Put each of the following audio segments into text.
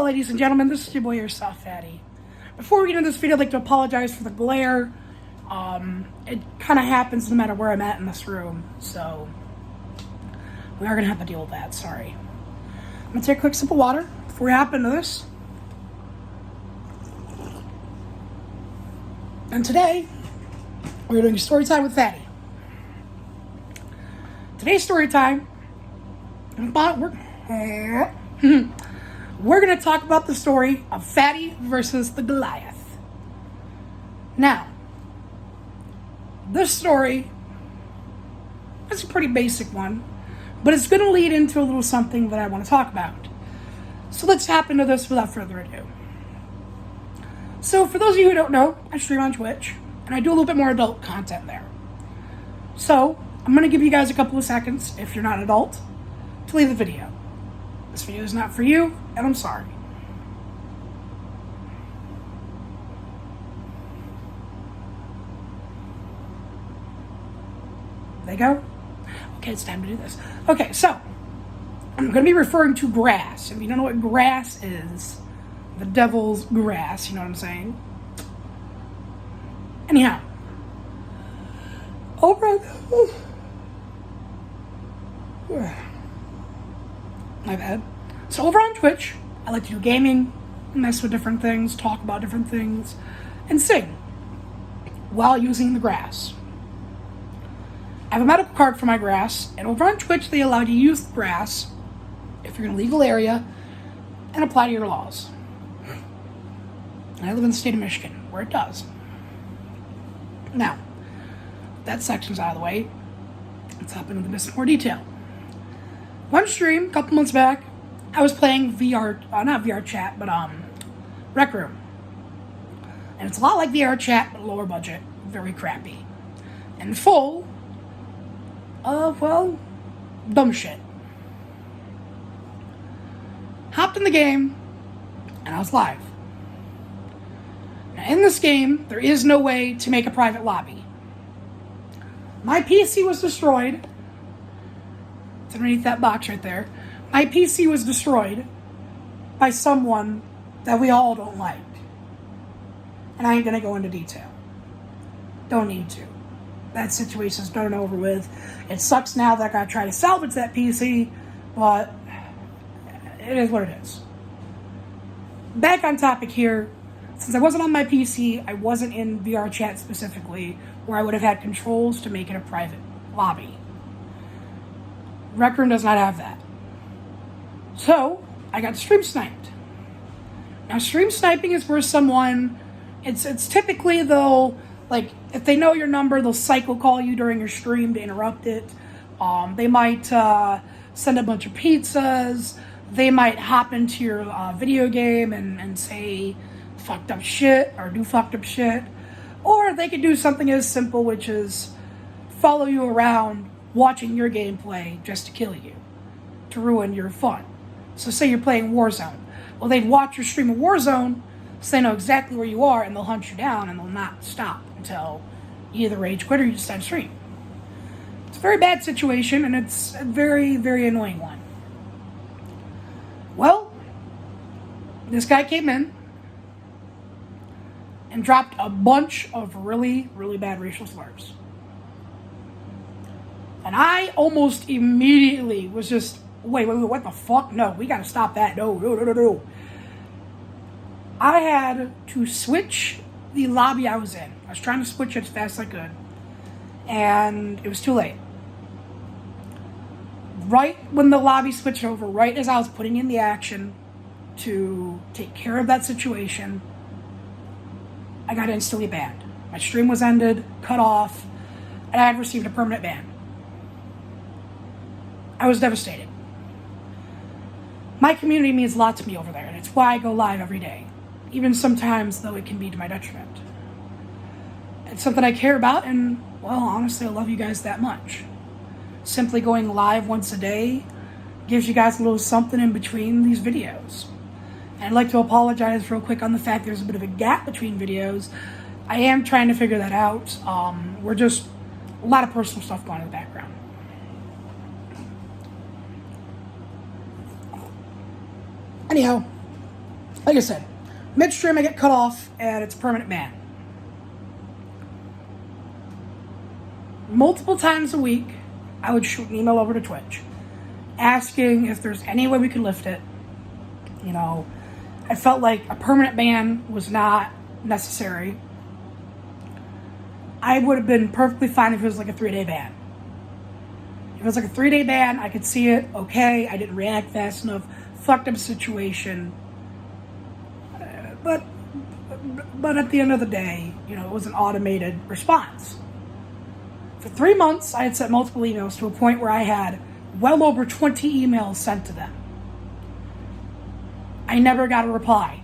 ladies and gentlemen, this is your boy Airsoftfatty. Before we get into this video, I'd like to apologize for the glare. It kind of happens no matter where I'm at in this room, so we are going to have to deal with that, sorry. I'm going to take a quick sip of water before we hop into this. And today, we're doing story time with Fatty. Today's story time, we're going to talk about the story of Fatty versus the Goliath. Now, this story is a pretty basic one, but it's going to lead into a little something that I want to talk about. So let's hop into this without further ado. So for those of you who don't know, I stream on Twitch, and I do a little bit more adult content there. So I'm going to give you guys a couple of seconds, if you're not an adult, to leave the video. This video is not for you, and I'm sorry. They go? Okay, it's time to do this. Okay, so I'm going to be referring to grass. If you don't know what grass is, the devil's grass, you know what I'm saying? Anyhow, my bad. So over on Twitch, I like to do gaming, mess with different things, talk about different things, and sing while using the grass. I have a medical card for my grass, and over on Twitch, they allow you to use the grass if you're in a legal area and apply to your laws. And I live in the state of Michigan, where it does. Now, that section's out of the way. Let's hop into this in more detail. One stream, a couple months back, I was playing not VR chat, but Rec Room. And it's a lot like VR chat, but lower budget, very crappy. And full of, well, dumb shit. Hopped in the game, and I was live. Now in this game, there is no way to make a private lobby. My PC was destroyed. It's underneath that box right there. My PC was destroyed by someone that we all don't like. And I ain't gonna go into detail. Don't need to. That situation's done and over with. It sucks now that I gotta try to salvage that PC, but it is what it is. Back on topic here. Since I wasn't on my PC, I wasn't in VR chat specifically, where I would have had controls to make it a private lobby. Rec Room does not have that. So, I got stream sniped. Now, stream sniping is where someone, it's typically they'll, like, if they know your number, they'll psycho call you during your stream to interrupt it. They might send a bunch of pizzas. They might hop into your video game and say fucked up shit or do fucked up shit. Or they could do something as simple, which is follow you around watching your gameplay just to kill you, to ruin your fun. So say you're playing Warzone. Well, they'd watch your stream of Warzone, so they know exactly where you are, and they'll hunt you down, and they'll not stop until you either rage quit or you just end stream. It's a very bad situation, and it's a very, very annoying one. Well, this guy came in and dropped a bunch of really, really bad racial slurs. And I almost immediately was just, wait, what the fuck? No, we gotta stop that. No. I had to switch the lobby I was in. I was trying to switch it as fast as I could. And it was too late. Right when the lobby switched over, right as I was putting in the action to take care of that situation, I got instantly banned. My stream was ended, cut off, and I had received a permanent ban. I was devastated. My community means a lot to me over there, and it's why I go live every day. Even sometimes, though, it can be to my detriment. It's something I care about, and, well, honestly, I love you guys that much. Simply going live once a day gives you guys a little something in between these videos. And I'd like to apologize real quick on the fact there's a bit of a gap between videos. I am trying to figure that out. We're just a lot of personal stuff going on in the background. Anyhow, Like I said, midstream I get cut off and it's a permanent ban. Multiple times a week, I would shoot an email over to Twitch asking if there's any way we could lift it. You know, I felt like a permanent ban was not necessary. I would have been perfectly fine if it was like a 3-day ban. If it was like a 3-day ban, I could see it. Okay, I didn't react fast enough. Fucked up situation. But at the end of the day, you know, it was an automated response. For 3 months, I had sent multiple emails to a point where I had well over 20 emails sent to them. I never got a reply.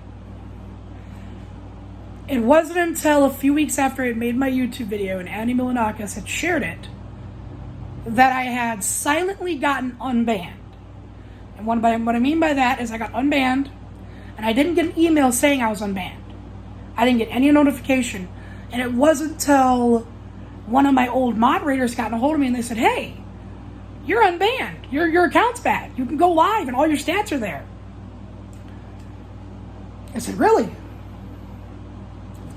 It wasn't until a few weeks after I had made my YouTube video and Andy Milanakis had shared it that I had silently gotten unbanned. And what I mean by that is I got unbanned and I didn't get an email saying I was unbanned. I didn't get any notification. And it wasn't until one of my old moderators got a hold of me and they said, hey, you're unbanned. Your account's back. You can go live and all your stats are there. I said, really?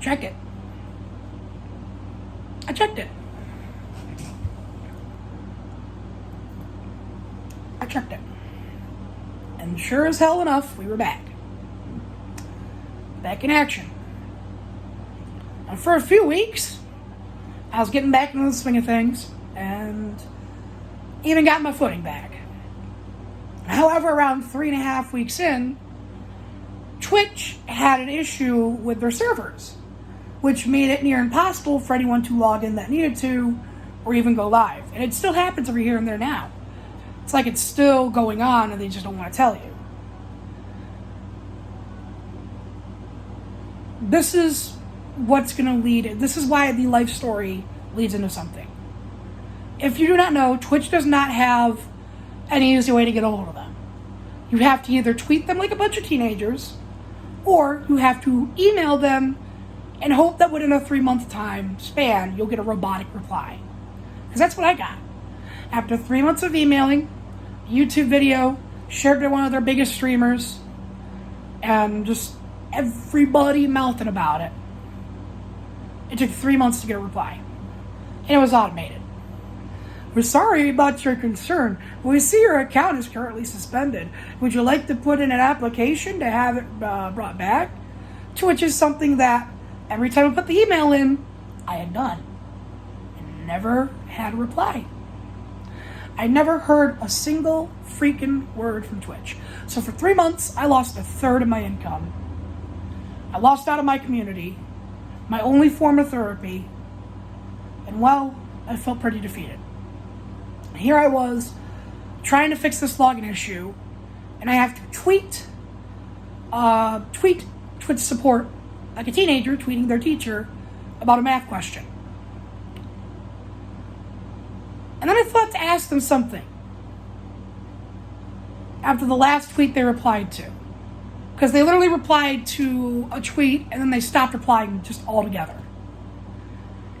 Check it. I checked it. And sure as hell enough, we were back. Back in action. And for a few weeks, I was getting back into the swing of things and even got my footing back. However, around 3.5 weeks in, Twitch had an issue with their servers, which made it near impossible for anyone to log in that needed to, or even go live. And it still happens every here and there now. It's like it's still going on and they just don't want to tell you. This is what's going to lead, this is why the life story leads into something. If you do not know, Twitch does not have an easy way to get a hold of them. You have to either tweet them like a bunch of teenagers, or you have to email them and hope that within a 3-month time span, you'll get a robotic reply. Because that's what I got. After 3 months of emailing, YouTube video, shared to one of their biggest streamers, and just everybody mouthing about it. It took 3 months to get a reply. And it was automated. We're sorry about your concern. We see your account is currently suspended. Would you like to put in an application to have it brought back? To which is something that every time I put the email in, I had done. And never had a reply. I never heard a single freaking word from Twitch. So for 3 months, I lost 1/3 of my income. I lost out of my community, my only form of therapy, and well, I felt pretty defeated. Here I was, trying to fix this login issue, and I have to tweet Twitch support like a teenager tweeting their teacher about a math question. And then I thought to ask them something after the last tweet they replied to. Because they literally replied to a tweet and then they stopped replying just altogether.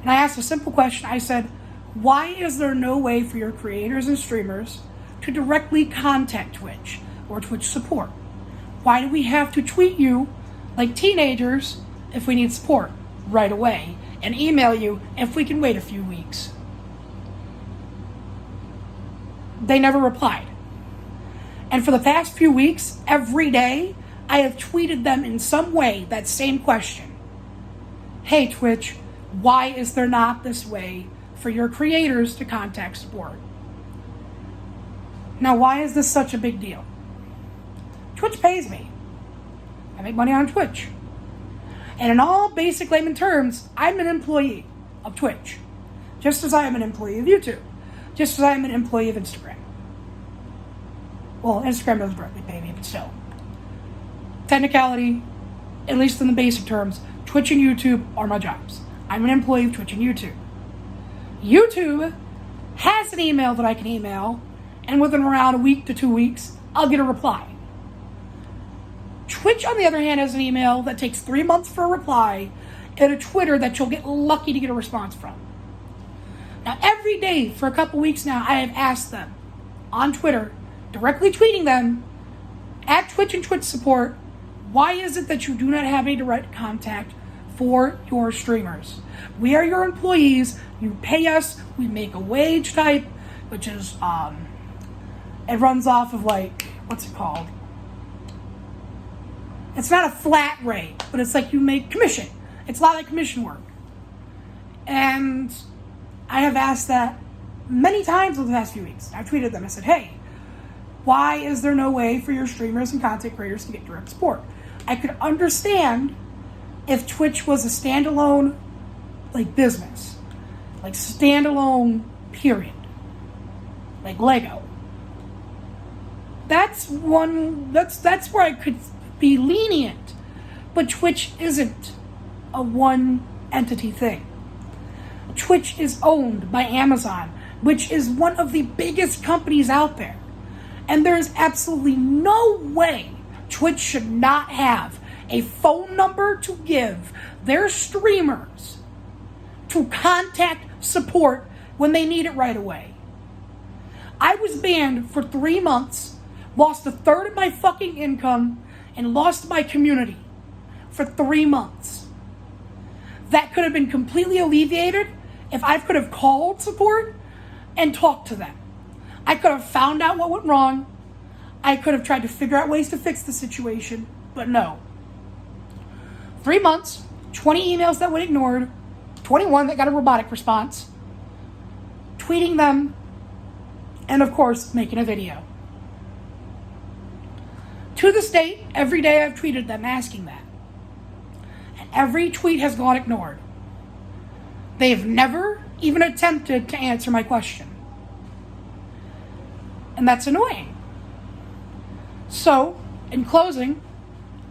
And I asked a simple question. I said, why is there no way for your creators and streamers to directly contact Twitch or Twitch support? Why do we have to tweet you like teenagers if we need support right away and email you if we can wait a few weeks? They never replied. And for the past few weeks, every day, I have tweeted them in some way that same question. Hey Twitch, why is there not this way for your creators to contact support? Now, why is this such a big deal? Twitch pays me. I make money on Twitch. And in all basic layman terms, I'm an employee of Twitch. Just as I am an employee of YouTube. Just as I am an employee of Instagram. Well, Instagram doesn't directly pay me, but still. Technicality, at least in the basic terms, Twitch and YouTube are my jobs. I'm an employee of Twitch and YouTube. YouTube has an email that I can email, and within around a week to 2 weeks, I'll get a reply. Twitch, on the other hand, has an email that takes 3 months for a reply, and a Twitter that you'll get lucky to get a response from. Now, every day for a couple weeks now, I have asked them on Twitter, directly tweeting them at Twitch and Twitch support, Why is it that you do not have a direct contact for your streamers? We are your employees. You pay us. We make a wage type, which is, it runs off of like, what's it called? It's not a flat rate, but it's like you make commission. It's a lot like commission work. And I have asked that many times over the past few weeks. I've tweeted them. I said, hey, why is there no way for your streamers and content creators to get direct support? I could understand if Twitch was a standalone, like, business. Like, standalone, period. Like Lego. That's where I could be lenient. But Twitch isn't a one entity thing. Twitch is owned by Amazon, which is one of the biggest companies out there. And there is absolutely no way Twitch should not have a phone number to give their streamers to contact support when they need it right away. I was banned for 3 months, lost a third of my fucking income, and lost my community for 3 months. That could have been completely alleviated if I could have called support and talked to them. I could have found out what went wrong. I could have tried to figure out ways to fix the situation, but no. 3 months, 20 emails that went ignored, 21 that got a robotic response, tweeting them, and of course, making a video. To this date, every day I've tweeted them asking that. And every tweet has gone ignored. They have never even attempted to answer my question. And that's annoying. So, in closing,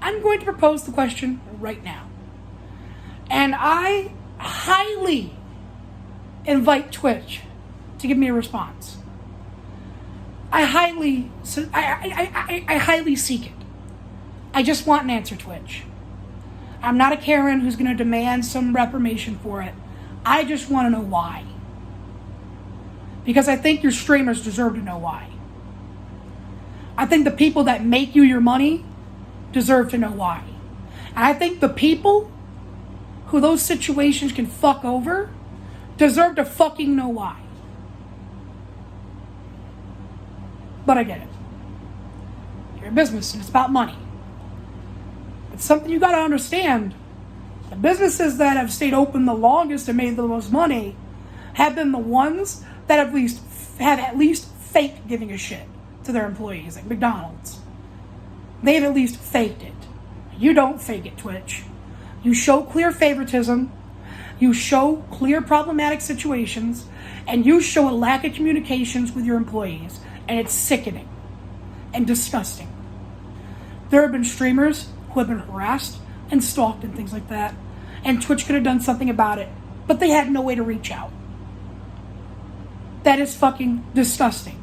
I'm going to propose the question right now. And I highly invite Twitch to give me a response. I highly seek it. I just want an answer, Twitch. I'm not a Karen who's going to demand some reformation for it. I just want to know why. Because I think your streamers deserve to know why. I think the people that make you your money deserve to know why. And I think the people who those situations can fuck over deserve to fucking know why. But I get it. You're a business and it's about money. It's something you gotta understand. The businesses that have stayed open the longest and made the most money have been the ones that have at least faked giving a shit to their employees, like McDonald's. They've at least faked it. You don't fake it, Twitch. You show clear favoritism, you show clear problematic situations, and you show a lack of communications with your employees. And it's sickening and disgusting. There have been streamers who have been harassed and stalked and things like that. And Twitch could have done something about it, but they had no way to reach out. That is fucking disgusting.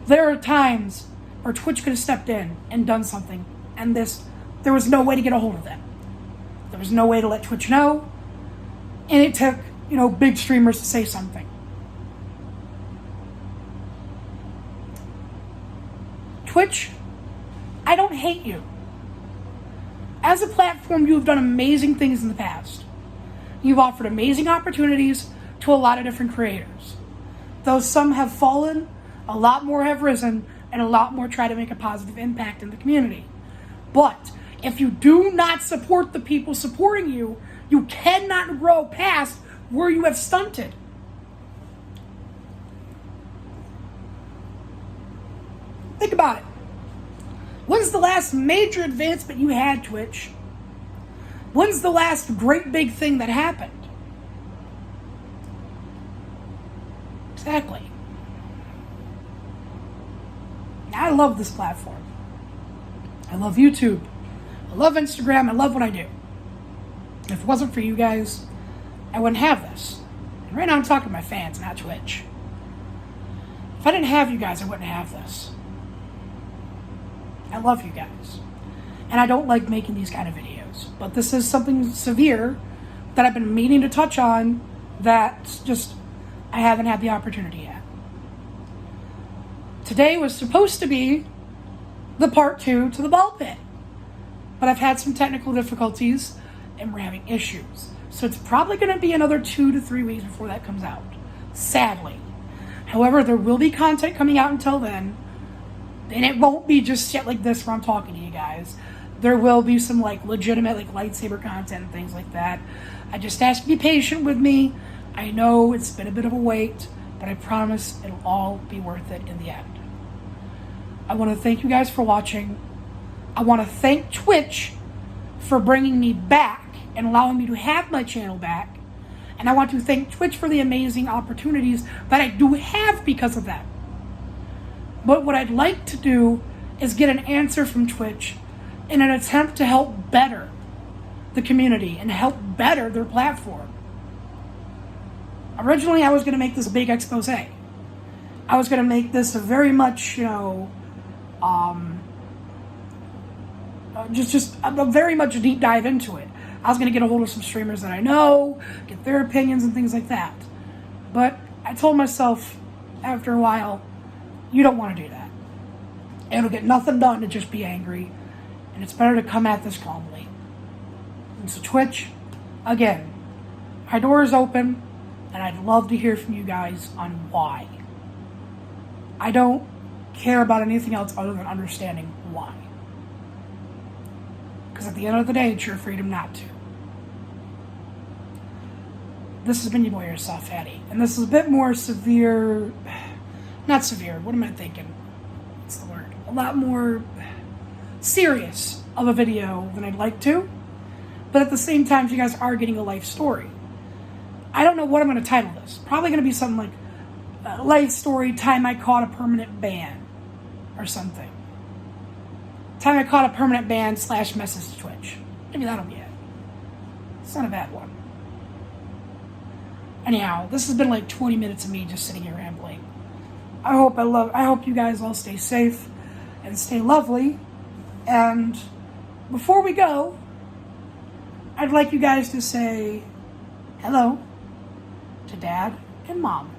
There are times where Twitch could have stepped in and done something, and there was no way to get a hold of them. There was no way to let Twitch know, and it took, big streamers to say something. Twitch, I don't hate you. As a platform, you have done amazing things in the past. You've offered amazing opportunities to a lot of different creators. Though some have fallen, a lot more have risen, and a lot more try to make a positive impact in the community. But if you do not support the people supporting you, you cannot grow past where you have stunted. Think about it. When's the last major advancement you had, Twitch? When's the last great big thing that happened? Exactly. I love this platform. I love YouTube. I love Instagram. I love what I do. If it wasn't for you guys, I wouldn't have this. And right now I'm talking to my fans, not Twitch. If I didn't have you guys, I wouldn't have this. I love you guys. And I don't like making these kind of videos. But this is something severe that I've been meaning to touch on that just I haven't had the opportunity yet. Today was supposed to be the part 2 to the ball pit. But I've had some technical difficulties and we're having issues. So it's probably going to be another 2 to 3 weeks before that comes out, sadly. However, there will be content coming out until then. And it won't be just shit like this where I'm talking to you guys. There will be some like legitimate like lightsaber content and things like that. I just ask you to be patient with me. I know it's been a bit of a wait, but I promise it'll all be worth it in the end. I want to thank you guys for watching. I want to thank Twitch for bringing me back and allowing me to have my channel back. And I want to thank Twitch for the amazing opportunities that I do have because of that. But what I'd like to do is get an answer from Twitch in an attempt to help better the community and help better their platform. Originally, I was going to make this big expose. I was going to make this a very much, just a very much deep dive into it. I was going to get a hold of some streamers that I know, get their opinions and things like that. But I told myself after a while, you don't want to do that. It'll get nothing done to just be angry. And it's better to come at this calmly. And so Twitch, again, my door is open. And I'd love to hear from you guys on why. I don't care about anything else other than understanding why. Because at the end of the day, it's your freedom not to. This has been your boy Airsoftfatty. And this is a bit more severe. Not severe, what am I thinking? What's the word? A lot more serious of a video than I'd like to. But at the same time, you guys are getting a life story. I don't know what I'm going to title this. Probably going to be something like life story, time I caught a permanent ban or something. Time I caught a permanent ban / message to Twitch. Maybe that'll be it. It's not a bad one. Anyhow, this has been like 20 minutes of me just sitting here rambling. I hope you guys all stay safe and stay lovely. And before we go, I'd like you guys to say hello to Dad and Mom.